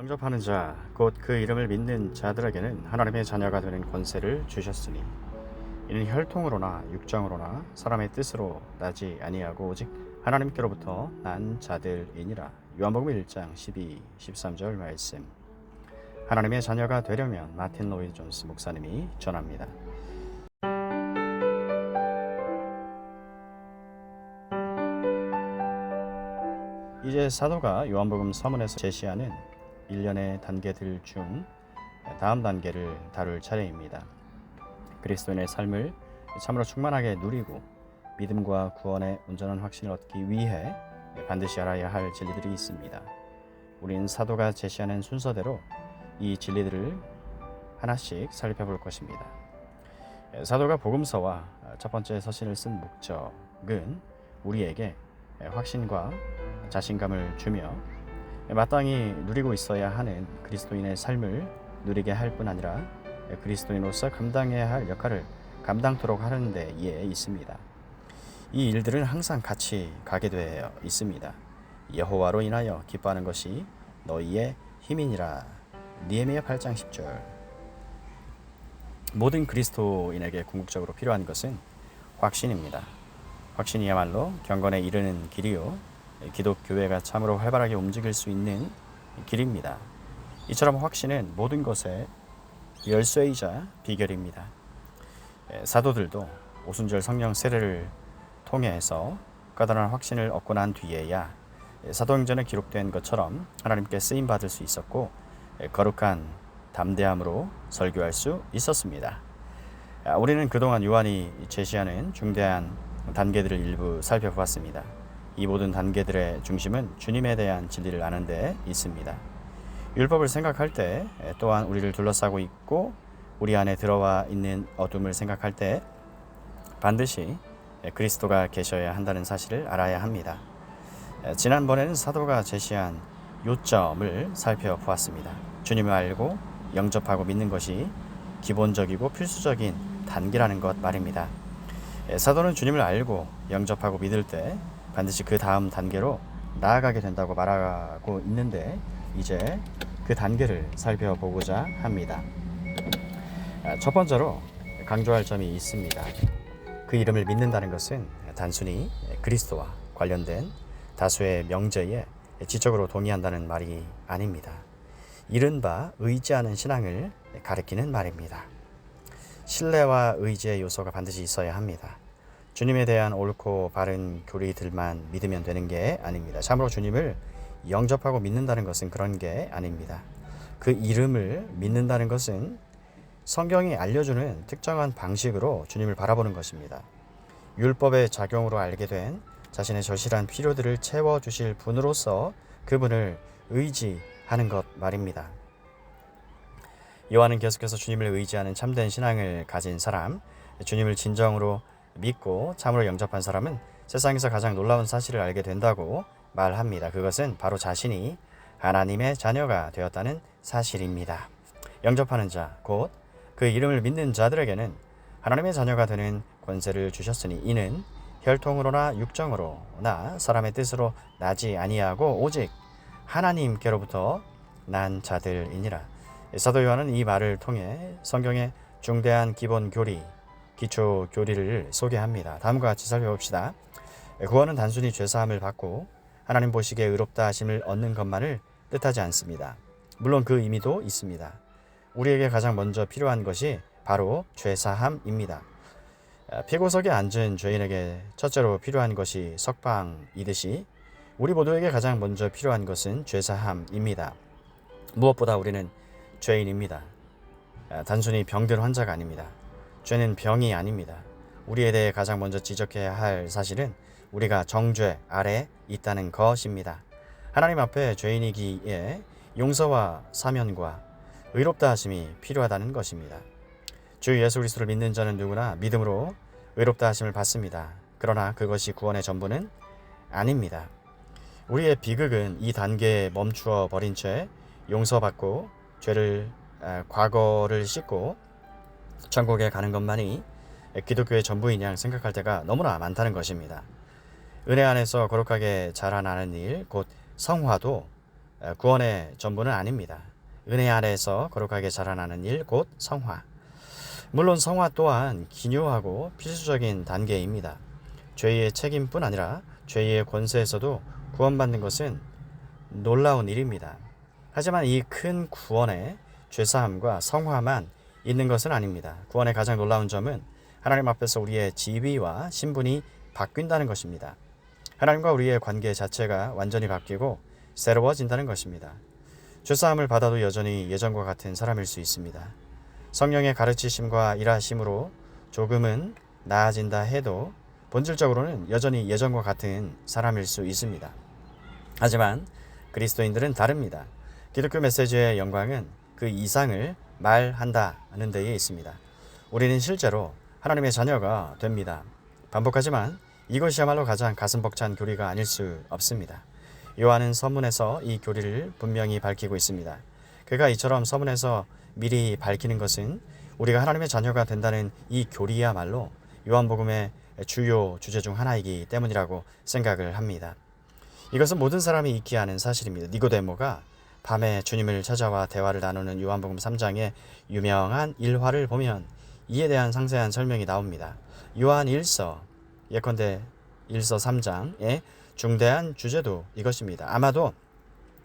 영접하는 자, 곧 그 이름을 믿는 자들에게는 하나님의 자녀가 되는 권세를 주셨으니 이는 혈통으로나 육정으로나 사람의 뜻으로 나지 아니하고 오직 하나님께로부터 난 자들이니라. 요한복음 1장 12, 13절 말씀. 하나님의 자녀가 되려면 마틴 로이드 존스 목사님이 전합니다. 이제 사도가 요한복음 서문에서 제시하는 일련의 단계들 중 다음 단계를 다룰 차례입니다. 그리스도인의 삶을 참으로 충만하게 누리고 믿음과 구원의 온전한 확신을 얻기 위해 반드시 알아야 할 진리들이 있습니다. 우리는 사도가 제시하는 순서대로 이 진리들을 하나씩 살펴볼 것입니다. 사도가 복음서와 첫 번째 서신을 쓴 목적은 우리에게 확신과 자신감을 주며 마땅히 누리고 있어야 하는 그리스도인의 삶을 누리게 할 뿐 아니라 그리스도인으로서 감당해야 할 역할을 감당토록 하는 데에 있습니다. 이 일들은 항상 같이 가게 되어 있습니다. 여호와로 인하여 기뻐하는 것이 너희의 힘이니라. 느헤미야 8장 10절. 모든 그리스도인에게 궁극적으로 필요한 것은 확신입니다. 확신이야말로 경건에 이르는 길이요 기독교회가 참으로 활발하게 움직일 수 있는 길입니다. 이처럼 확신은 모든 것의 열쇠이자 비결입니다. 사도들도 오순절 성령 세례를 통해서 까다로운 확신을 얻고 난 뒤에야 사도행전에 기록된 것처럼 하나님께 쓰임 받을 수 있었고 거룩한 담대함으로 설교할 수 있었습니다. 우리는 그동안 요한이 제시하는 중대한 단계들을 일부 살펴보았습니다. 이 모든 단계들의 중심은 주님에 대한 진리를 아는 데 있습니다. 율법을 생각할 때 또한 우리를 둘러싸고 있고 우리 안에 들어와 있는 어둠을 생각할 때 반드시 그리스도가 계셔야 한다는 사실을 알아야 합니다. 지난번에는 사도가 제시한 요점을 살펴보았습니다. 주님을 알고 영접하고 믿는 것이 기본적이고 필수적인 단계라는 것 말입니다. 사도는 주님을 알고 영접하고 믿을 때 반드시 그 다음 단계로 나아가게 된다고 말하고 있는데 이제 그 단계를 살펴보고자 합니다. 첫 번째로 강조할 점이 있습니다. 그 이름을 믿는다는 것은 단순히 그리스도와 관련된 다수의 명제에 지적으로 동의한다는 말이 아닙니다. 이른바 의지하는 신앙을 가리키는 말입니다. 신뢰와 의지의 요소가 반드시 있어야 합니다. 주님에 대한 옳고 바른 교리들만 믿으면 되는 게 아닙니다. 참으로 주님을 영접하고 믿는다는 것은 그런 게 아닙니다. 그 이름을 믿는다는 것은 성경이 알려주는 특정한 방식으로 주님을 바라보는 것입니다. 율법의 작용으로 알게 된 자신의 절실한 필요들을 채워주실 분으로서 그분을 의지하는 것 말입니다. 요한은 계속해서 주님을 의지하는 참된 신앙을 가진 사람, 주님을 진정으로 믿고 참으로 영접한 사람은 세상에서 가장 놀라운 사실을 알게 된다고 말합니다. 그것은 바로 자신이 하나님의 자녀가 되었다는 사실입니다. 영접하는 자, 곧 그 이름을 믿는 자들에게는 하나님의 자녀가 되는 권세를 주셨으니 이는 혈통으로나 육정으로나 사람의 뜻으로 나지 아니하고 오직 하나님께로부터 난 자들이니라. 사도 요한은 이 말을 통해 성경의 중대한 기본 교리, 기초 교리를 소개합니다. 다음과 같이 살펴봅시다. 구원은 단순히 죄사함을 받고 하나님 보시기에 의롭다 하심을 얻는 것만을 뜻하지 않습니다. 물론 그 의미도 있습니다. 우리에게 가장 먼저 필요한 것이 바로 죄사함입니다. 피고석에 앉은 죄인에게 첫째로 필요한 것이 석방이듯이 우리 모두에게 가장 먼저 필요한 것은 죄사함입니다. 무엇보다 우리는 죄인입니다. 단순히 병든 환자가 아닙니다. 죄는 병이 아닙니다. 우리에 대해 가장 먼저 지적해야 할 사실은 우리가 정죄 아래 있다는 것입니다. 하나님 앞에 죄인이기에 용서와 사면과 의롭다 하심이 필요하다는 것입니다. 주 예수 그리스도를 믿는 자는 누구나 믿음으로 의롭다 하심을 받습니다. 그러나 그것이 구원의 전부는 아닙니다. 우리의 비극은 이 단계에 멈추어 버린 채 용서받고 과거를 씻고 천국에 가는 것만이 기독교의 전부인 양 생각할 때가 너무나 많다는 것입니다. 은혜 안에서 거룩하게 자라나는 일, 곧 성화도 구원의 전부는 아닙니다. 은혜 아래에서 거룩하게 자라나는 일, 곧 성화. 물론 성화 또한 기묘하고 필수적인 단계입니다. 죄의 책임뿐 아니라 죄의 권세에서도 구원받는 것은 놀라운 일입니다. 하지만 이 큰 구원에 죄사함과 성화만 있는 것은 아닙니다. 구원의 가장 놀라운 점은 하나님 앞에서 우리의 지위와 신분이 바뀐다는 것입니다. 하나님과 우리의 관계 자체가 완전히 바뀌고 새로워진다는 것입니다. 죄사함을 받아도 여전히 예전과 같은 사람일 수 있습니다. 성령의 가르치심과 일하심으로 조금은 나아진다 해도 본질적으로는 여전히 예전과 같은 사람일 수 있습니다. 하지만 그리스도인들은 다릅니다. 기독교 메시지의 영광은 그 이상을 말한다는 데에 있습니다. 우리는 실제로 하나님의 자녀가 됩니다. 반복하지만 이것이야말로 가장 가슴 벅찬 교리가 아닐 수 없습니다. 요한은 서문에서 이 교리를 분명히 밝히고 있습니다. 그가 이처럼 서문에서 미리 밝히는 것은 우리가 하나님의 자녀가 된다는 이 교리야말로 요한복음의 주요 주제 중 하나이기 때문이라고 생각을 합니다. 이것은 모든 사람이 익히 아는 사실입니다. 니고데모가 밤에 주님을 찾아와 대화를 나누는 요한복음 3장의 유명한 일화를 보면 이에 대한 상세한 설명이 나옵니다. 요한 1서, 예컨대 1서 3장의 중대한 주제도 이것입니다. 아마도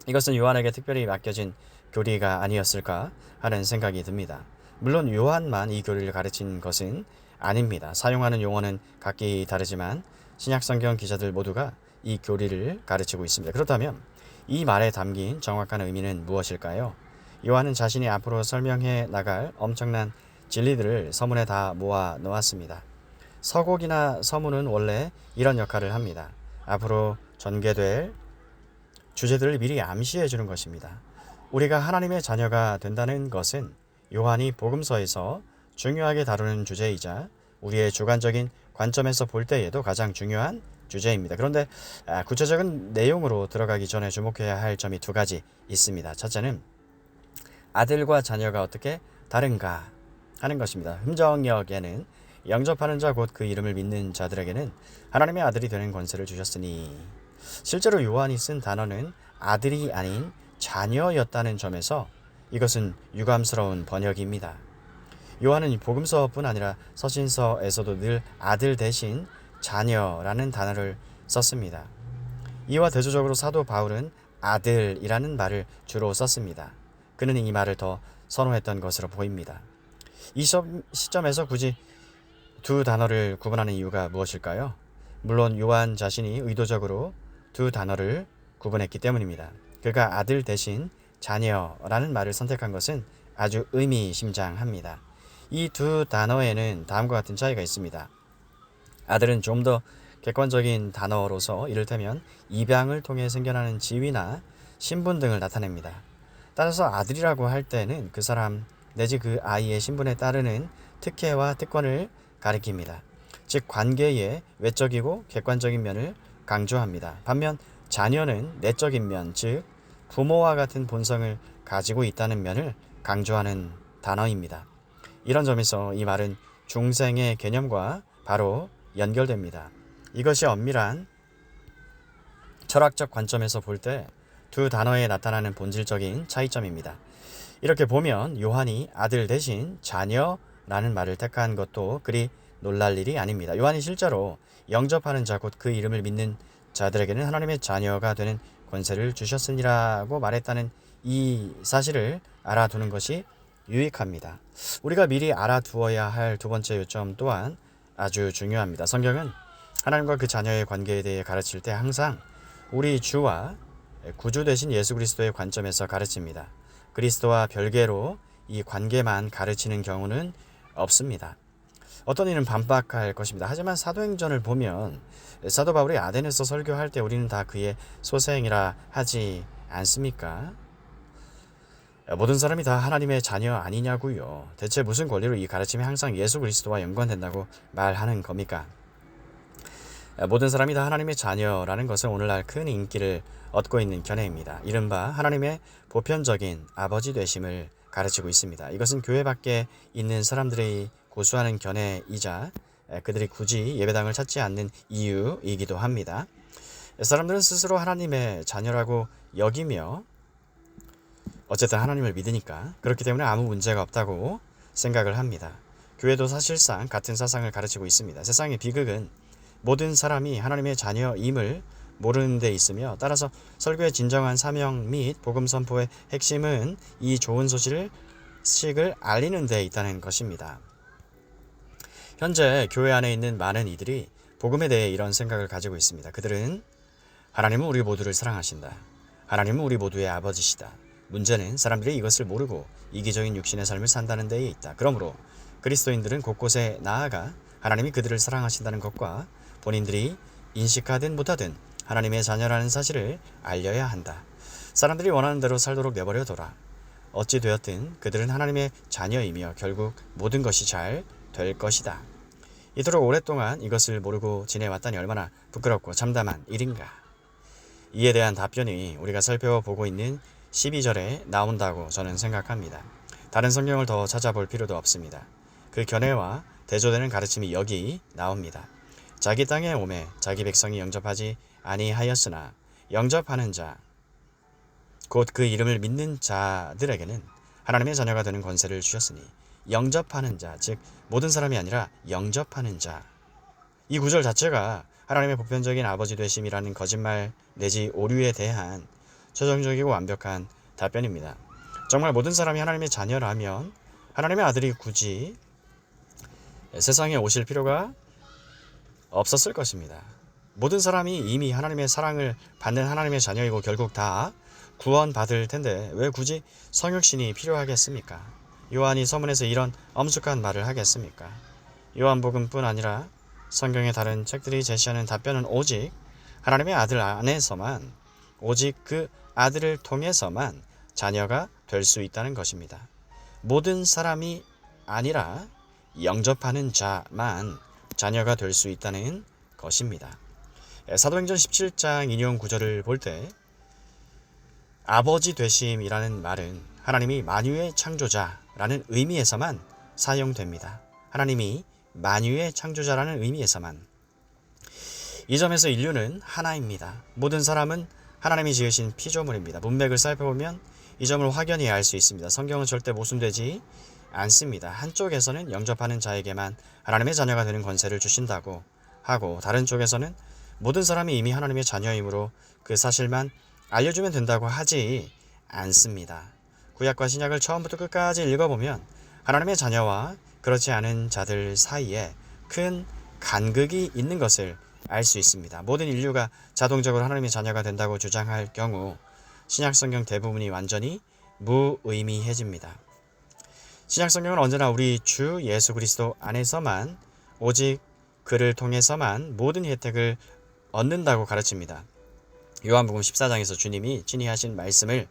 이것은 요한에게 특별히 맡겨진 교리가 아니었을까 하는 생각이 듭니다. 물론 요한만 이 교리를 가르친 것은 아닙니다. 사용하는 용어는 각기 다르지만 신약성경 기자들 모두가 이 교리를 가르치고 있습니다. 그렇다면 이 말에 담긴 정확한 의미는 무엇일까요? 요한은 자신이 앞으로 설명해 나갈 엄청난 진리들을 서문에 다 모아 놓았습니다. 서곡이나 서문은 원래 이런 역할을 합니다. 앞으로 전개될 주제들을 미리 암시해 주는 것입니다. 우리가 하나님의 자녀가 된다는 것은 요한이 복음서에서 중요하게 다루는 주제이자 우리의 주관적인 관점에서 볼 때에도 가장 중요한 주제입니다. 그런데 구체적인 내용으로 들어가기 전에 주목해야 할 점이 두 가지 있습니다. 첫째는 아들과 자녀가 어떻게 다른가 하는 것입니다. 흠정역에는 영접하는 자 곧 그 이름을 믿는 자들에게는 하나님의 아들이 되는 권세를 주셨으니, 실제로 요한이 쓴 단어는 아들이 아닌 자녀였다는 점에서 이것은 유감스러운 번역입니다. 요한은 복음서뿐 아니라 서신서에서도 늘 아들 대신 자녀라는 단어를 썼습니다. 이와 대조적으로 사도 바울은 아들이라는 말을 주로 썼습니다. 그는 이 말을 더 선호했던 것으로 보입니다. 이 시점에서 굳이 두 단어를 구분하는 이유가 무엇일까요? 물론 요한 자신이 의도적으로 두 단어를 구분했기 때문입니다. 그가 아들 대신 자녀라는 말을 선택한 것은 아주 의미심장합니다. 이 두 단어에는 다음과 같은 차이가 있습니다. 아들은 좀 더 객관적인 단어로서 이를테면 입양을 통해 생겨나는 지위나 신분 등을 나타냅니다. 따라서 아들이라고 할 때는 그 사람 내지 그 아이의 신분에 따르는 특혜와 특권을 가리킵니다. 즉 관계의 외적이고 객관적인 면을 강조합니다. 반면 자녀는 내적인 면, 즉 부모와 같은 본성을 가지고 있다는 면을 강조하는 단어입니다. 이런 점에서 이 말은 중생의 개념과 바로 연결됩니다. 이것이 엄밀한 철학적 관점에서 볼 때 두 단어에 나타나는 본질적인 차이점입니다. 이렇게 보면 요한이 아들 대신 자녀라는 말을 택한 것도 그리 놀랄 일이 아닙니다. 요한이 실제로 영접하는 자 곧 그 이름을 믿는 자들에게는 하나님의 자녀가 되는 권세를 주셨으니라고 말했다는 이 사실을 알아두는 것이 유익합니다. 우리가 미리 알아두어야 할 두 번째 요점 또한 아주 중요합니다. 성경은 하나님과 그 자녀의 관계에 대해 가르칠 때 항상 우리 주와 구주 되신 예수 그리스도의 관점에서 가르칩니다. 그리스도와 별개로 이 관계만 가르치는 경우는 없습니다. 어떤 이는 반박할 것입니다. 하지만 사도행전을 보면 사도 바울이 아덴에서 설교할 때 우리는 다 그의 소생이라 하지 않습니까? 모든 사람이 다 하나님의 자녀 아니냐고요. 대체 무슨 권리로 이 가르침이 항상 예수 그리스도와 연관된다고 말하는 겁니까? 모든 사람이 다 하나님의 자녀라는 것은 오늘날 큰 인기를 얻고 있는 견해입니다. 이른바 하나님의 보편적인 아버지 되심을 가르치고 있습니다. 이것은 교회 밖에 있는 사람들이 고수하는 견해이자 그들이 굳이 예배당을 찾지 않는 이유이기도 합니다. 사람들은 스스로 하나님의 자녀라고 여기며 어쨌든 하나님을 믿으니까 그렇기 때문에 아무 문제가 없다고 생각을 합니다. 교회도 사실상 같은 사상을 가르치고 있습니다. 세상의 비극은 모든 사람이 하나님의 자녀임을 모르는 데 있으며, 따라서 설교의 진정한 사명 및 복음 선포의 핵심은 이 좋은 소식을 알리는 데 있다는 것입니다. 현재 교회 안에 있는 많은 이들이 복음에 대해 이런 생각을 가지고 있습니다. 그들은 하나님은 우리 모두를 사랑하신다. 하나님은 우리 모두의 아버지시다. 문제는 사람들이 이것을 모르고 이기적인 육신의 삶을 산다는 데에 있다. 그러므로 그리스도인들은 곳곳에 나아가 하나님이 그들을 사랑하신다는 것과 본인들이 인식하든 못하든 하나님의 자녀라는 사실을 알려야 한다. 사람들이 원하는 대로 살도록 내버려둬라. 어찌 되었든 그들은 하나님의 자녀이며 결국 모든 것이 잘 될 것이다. 이토록 오랫동안 이것을 모르고 지내왔다니 얼마나 부끄럽고 참담한 일인가. 이에 대한 답변이 우리가 살펴보고 있는 12절에 나온다고 저는 생각합니다. 다른 성경을 더 찾아볼 필요도 없습니다. 그 견해와 대조되는 가르침이 여기 나옵니다. 자기 땅에 오매 자기 백성이 영접하지 아니하였으나 영접하는 자, 곧 그 이름을 믿는 자들에게는 하나님의 자녀가 되는 권세를 주셨으니, 영접하는 자, 즉 모든 사람이 아니라 영접하는 자. 이 구절 자체가 하나님의 보편적인 아버지 되심이라는 거짓말 내지 오류에 대한 최종적이고 완벽한 답변입니다. 정말 모든 사람이 하나님의 자녀라면 하나님의 아들이 굳이 세상에 오실 필요가 없었을 것입니다. 모든 사람이 이미 하나님의 사랑을 받는 하나님의 자녀이고 결국 다 구원받을 텐데 왜 굳이 성육신이 필요하겠습니까? 요한이 서문에서 이런 엄숙한 말을 하겠습니까? 요한복음뿐 아니라 성경의 다른 책들이 제시하는 답변은 오직 하나님의 아들 안에서만, 오직 그 아들을 통해서만 자녀가 될 수 있다는 것입니다. 모든 사람이 아니라 영접하는 자만 자녀가 될 수 있다는 것입니다. 사도행전 17장 인용 구절을 볼 때 아버지 되심이라는 말은 하나님이 만유의 창조자라는 의미에서만 사용됩니다. 하나님이 만유의 창조자라는 의미에서만. 이 점에서 인류는 하나입니다. 모든 사람은 하나님이 지으신 피조물입니다. 문맥을 살펴보면 이 점을 확연히 알 수 있습니다. 성경은 절대 모순되지 않습니다. 한쪽에서는 영접하는 자에게만 하나님의 자녀가 되는 권세를 주신다고 하고, 다른 쪽에서는 모든 사람이 이미 하나님의 자녀이므로 그 사실만 알려주면 된다고 하지 않습니다. 구약과 신약을 처음부터 끝까지 읽어보면 하나님의 자녀와 그렇지 않은 자들 사이에 큰 간극이 있는 것을 알 수 있습니다. 모든 인류가 자동적으로 하나님의 자녀가 된다고 주장할 경우 신약성경 대부분이 완전히 무의미해집니다. 신약성경은 언제나 우리 주 예수 그리스도 안에서만, 오직 그를 통해서만 모든 혜택을 얻는다고 가르칩니다. 요한복음 14장에서 주님이 친히 하신 말씀을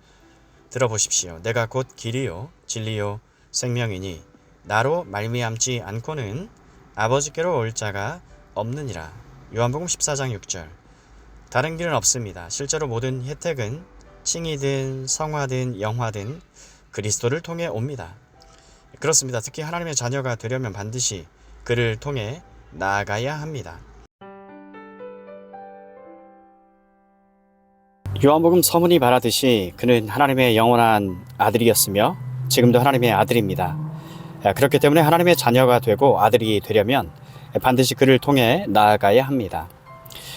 들어보십시오. 내가 곧 길이요 진리요 생명이니 나로 말미암지 않고는 아버지께로 올 자가 없느니라. 요한복음 14장 6절. 다른 길은 없습니다. 실제로 모든 혜택은 칭이든 성화든 영화든 그리스도를 통해 옵니다. 그렇습니다. 특히 하나님의 자녀가 되려면 반드시 그를 통해 나아가야 합니다. 요한복음 서문이 말하듯이 그는 하나님의 영원한 아들이었으며 지금도 하나님의 아들입니다. 그렇기 때문에 하나님의 자녀가 되고 아들이 되려면 반드시 그를 통해 나아가야 합니다.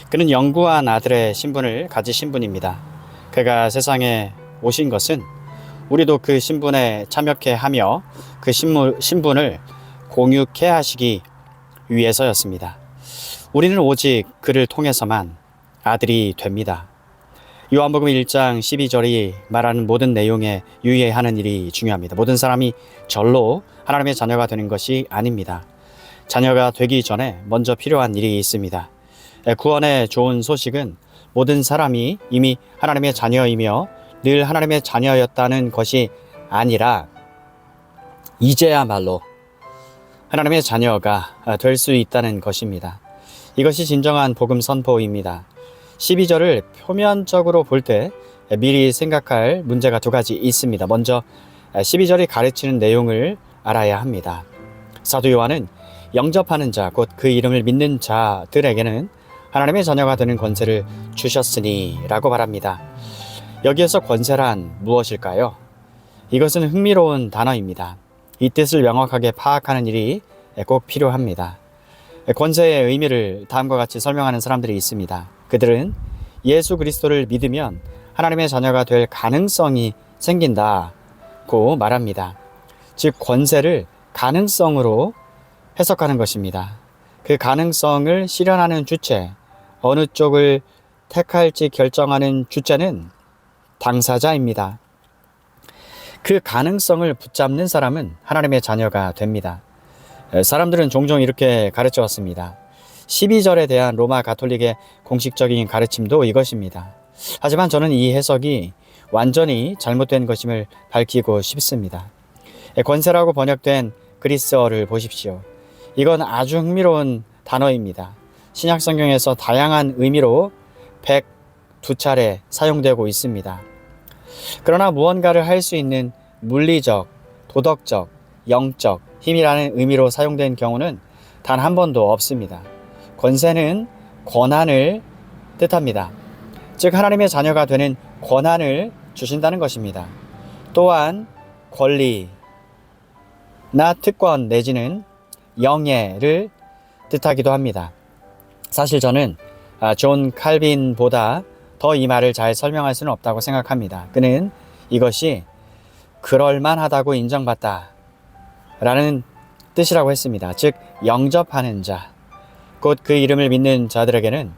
그는 영구한 아들의 신분을 가지신 분입니다. 그가 세상에 오신 것은 우리도 그 신분에 참여케 하며 그 신분을 공유케 하시기 위해서였습니다. 우리는 오직 그를 통해서만 아들이 됩니다. 요한복음 1장 12절이 말하는 모든 내용에 유의하는 일이 중요합니다. 모든 사람이 절로 하나님의 자녀가 되는 것이 아닙니다. 자녀가 되기 전에 먼저 필요한 일이 있습니다. 구원의 좋은 소식은 모든 사람이 이미 하나님의 자녀이며 늘 하나님의 자녀였다는 것이 아니라 이제야말로 하나님의 자녀가 될 수 있다는 것입니다. 이것이 진정한 복음 선포입니다. 12절을 표면적으로 볼 때 미리 생각할 문제가 두 가지 있습니다. 먼저 12절이 가르치는 내용을 알아야 합니다. 사도 요한은 영접하는 자, 곧 그 이름을 믿는 자들에게는 하나님의 자녀가 되는 권세를 주셨으니 라고 말합니다. 여기에서 권세란 무엇일까요? 이것은 흥미로운 단어입니다. 이 뜻을 명확하게 파악하는 일이 꼭 필요합니다. 권세의 의미를 다음과 같이 설명하는 사람들이 있습니다. 그들은 예수 그리스도를 믿으면 하나님의 자녀가 될 가능성이 생긴다고 말합니다. 즉 권세를 가능성으로 해석하는 것입니다. 그 가능성을 실현하는 주체, 어느 쪽을 택할지 결정하는 주체는 당사자입니다. 그 가능성을 붙잡는 사람은 하나님의 자녀가 됩니다. 사람들은 종종 이렇게 가르쳐 왔습니다. 12절에 대한 로마 가톨릭의 공식적인 가르침도 이것입니다. 하지만 저는 이 해석이 완전히 잘못된 것임을 밝히고 싶습니다. 권세라고 번역된 그리스어를 보십시오. 이건 아주 흥미로운 단어입니다. 신약 성경에서 다양한 의미로 102차례 사용되고 있습니다. 그러나 무언가를 할 수 있는 물리적, 도덕적, 영적 힘이라는 의미로 사용된 경우는 단 한 번도 없습니다. 권세는 권한을 뜻합니다. 즉 하나님의 자녀가 되는 권한을 주신다는 것입니다. 또한 권리나 특권 내지는 영예를 뜻하기도 합니다. 사실 저는 존 칼빈보다 더 이 말을 잘 설명할 수는 없다고 생각합니다. 그는 이것이 그럴만하다고 인정받다 라는 뜻이라고 했습니다. 즉 영접하는 자, 곧 그 이름을 믿는 자들에게는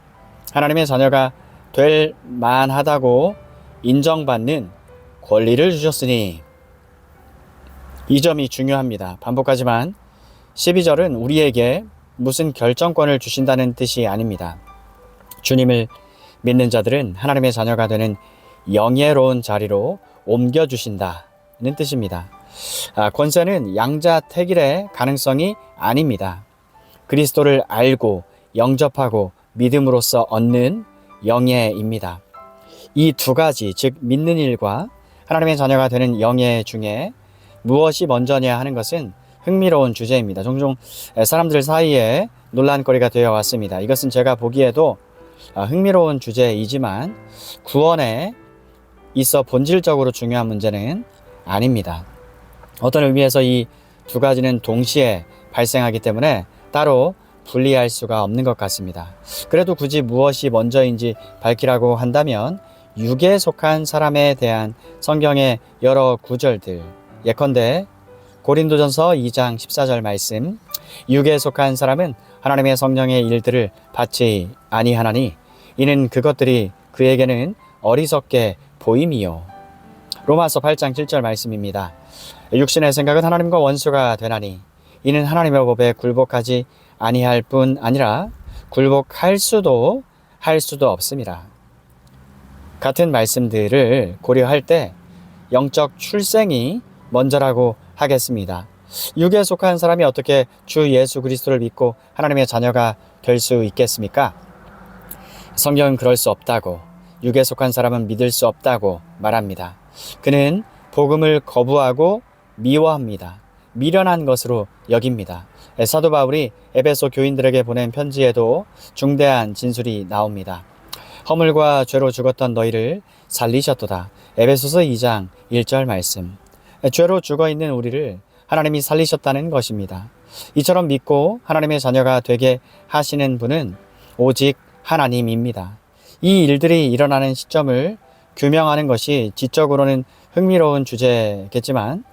하나님의 자녀가 될 만하다고 인정받는 권리를 주셨으니, 이 점이 중요합니다. 반복하지만 12절은 우리에게 무슨 결정권을 주신다는 뜻이 아닙니다. 주님을 믿는 자들은 하나님의 자녀가 되는 영예로운 자리로 옮겨주신다는 뜻입니다. 권세는 양자택일의 가능성이 아닙니다. 그리스도를 알고 영접하고 믿음으로써 얻는 영예입니다. 이 두 가지, 즉 믿는 일과 하나님의 자녀가 되는 영예 중에 무엇이 먼저냐 하는 것은 흥미로운 주제입니다. 종종 사람들 사이에 논란거리가 되어 왔습니다. 이것은 제가 보기에도 흥미로운 주제이지만 구원에 있어 본질적으로 중요한 문제는 아닙니다. 어떤 의미에서 이 두 가지는 동시에 발생하기 때문에 따로 분리할 수가 없는 것 같습니다. 그래도 굳이 무엇이 먼저인지 밝히라고 한다면 육에 속한 사람에 대한 성경의 여러 구절들, 예컨대 고린도전서 2장 14절 말씀, 육에 속한 사람은 하나님의 성령의 일들을 받지 아니하나니 이는 그것들이 그에게는 어리석게 보임이요. 로마서 8장 7절 말씀입니다. 육신의 생각은 하나님과 원수가 되나니 이는 하나님의 법에 굴복하지 아니할 뿐 아니라 굴복할 수도 할 수도 없습니다. 같은 말씀들을 고려할 때 영적 출생이 먼저라고 하겠습니다. 육에 속한 사람이 어떻게 주 예수 그리스도를 믿고 하나님의 자녀가 될 수 있겠습니까? 성경은 그럴 수 없다고, 육에 속한 사람은 믿을 수 없다고 말합니다. 그는 복음을 거부하고 미워합니다. 미련한 것으로 여깁니다. 사도 바울이 에베소 교인들에게 보낸 편지에도 중대한 진술이 나옵니다. 허물과 죄로 죽었던 너희를 살리셨도다. 에베소서 2장 1절 말씀. 죄로 죽어있는 우리를 하나님이 살리셨다는 것입니다. 이처럼 믿고 하나님의 자녀가 되게 하시는 분은 오직 하나님입니다. 이 일들이 일어나는 시점을 규명하는 것이 지적으로는 흥미로운 주제겠지만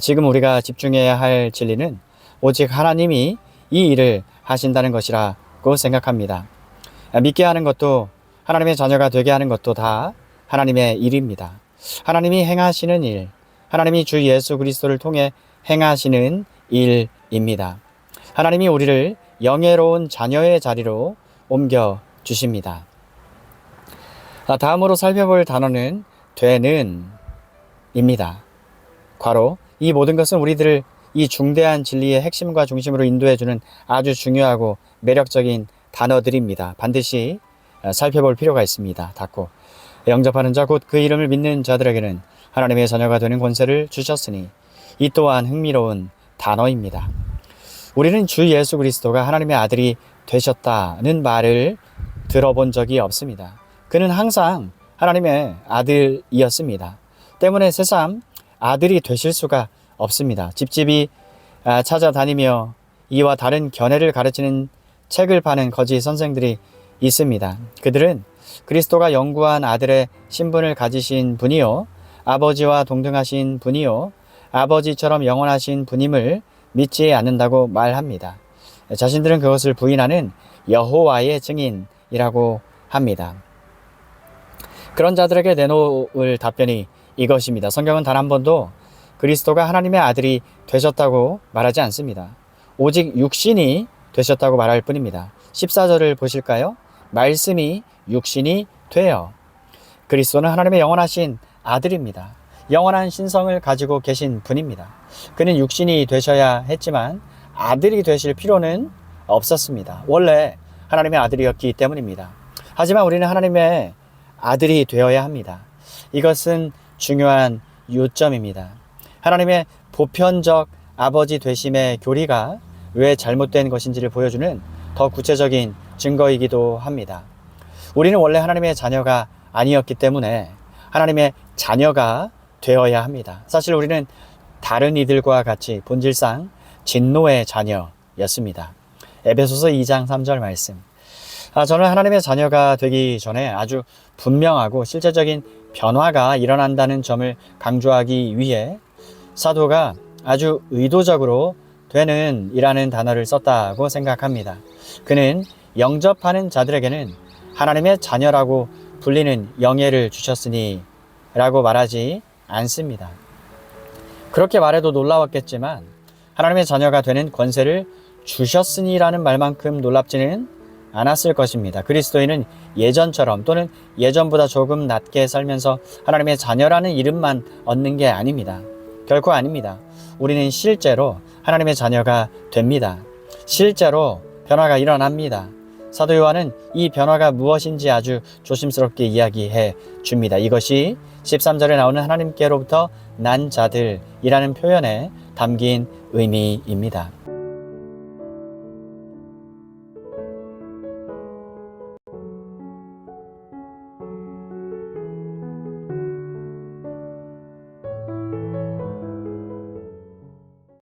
지금 우리가 집중해야 할 진리는 오직 하나님이 이 일을 하신다는 것이라고 생각합니다. 믿게 하는 것도 하나님의 자녀가 되게 하는 것도 다 하나님의 일입니다. 하나님이 행하시는 일, 하나님이 주 예수 그리스도를 통해 행하시는 일입니다. 하나님이 우리를 영예로운 자녀의 자리로 옮겨 주십니다. 다음으로 살펴볼 단어는 되는 입니다. 괄호, 이 모든 것은 우리들을 이 중대한 진리의 핵심과 중심으로 인도해주는 아주 중요하고 매력적인 단어들입니다. 반드시 살펴볼 필요가 있습니다. 닫고, 영접하는 자 곧 그 이름을 믿는 자들에게는 하나님의 자녀가 되는 권세를 주셨으니, 이 또한 흥미로운 단어입니다. 우리는 주 예수 그리스도가 하나님의 아들이 되셨다는 말을 들어본 적이 없습니다. 그는 항상 하나님의 아들이었습니다. 때문에 새삼 아들이 되실 수가 없습니다. 집집이 찾아다니며 이와 다른 견해를 가르치는 책을 파는 거짓 선생들이 있습니다. 그들은 그리스도가 영구한 아들의 신분을 가지신 분이요, 아버지와 동등하신 분이요, 아버지처럼 영원하신 분임을 믿지 않는다고 말합니다. 자신들은 그것을 부인하는 여호와의 증인이라고 합니다. 그런 자들에게 내놓을 답변이 이것입니다. 성경은 단 한 번도 그리스도가 하나님의 아들이 되셨다고 말하지 않습니다. 오직 육신이 되셨다고 말할 뿐입니다. 14절을 보실까요? 말씀이 육신이 되어. 그리스도는 하나님의 영원하신 아들입니다. 영원한 신성을 가지고 계신 분입니다. 그는 육신이 되셔야 했지만 아들이 되실 필요는 없었습니다. 원래 하나님의 아들이었기 때문입니다. 하지만 우리는 하나님의 아들이 되어야 합니다. 이것은 중요한 요점입니다. 하나님의 보편적 아버지 되심의 교리가 왜 잘못된 것인지를 보여주는 더 구체적인 증거이기도 합니다. 우리는 원래 하나님의 자녀가 아니었기 때문에 하나님의 자녀가 되어야 합니다. 사실 우리는 다른 이들과 같이 본질상 진노의 자녀였습니다. 에베소서 2장 3절 말씀. 저는 하나님의 자녀가 되기 전에 아주 분명하고 실제적인 변화가 일어난다는 점을 강조하기 위해 사도가 아주 의도적으로 되는 이라는 단어를 썼다고 생각합니다. 그는 영접하는 자들에게는 하나님의 자녀라고 불리는 영예를 주셨으니 라고 말하지 않습니다. 그렇게 말해도 놀라웠겠지만 하나님의 자녀가 되는 권세를 주셨으니라는 말만큼 놀랍지는 않았을 것입니다. 그리스도인은 예전처럼 또는 예전보다 조금 낮게 살면서 하나님의 자녀라는 이름만 얻는 게 아닙니다. 결코 아닙니다. 우리는 실제로 하나님의 자녀가 됩니다. 실제로 변화가 일어납니다. 사도 요한은 이 변화가 무엇인지 아주 조심스럽게 이야기해 줍니다. 이것이 13절에 나오는 하나님께로부터 난 자들이라는 표현에 담긴 의미입니다.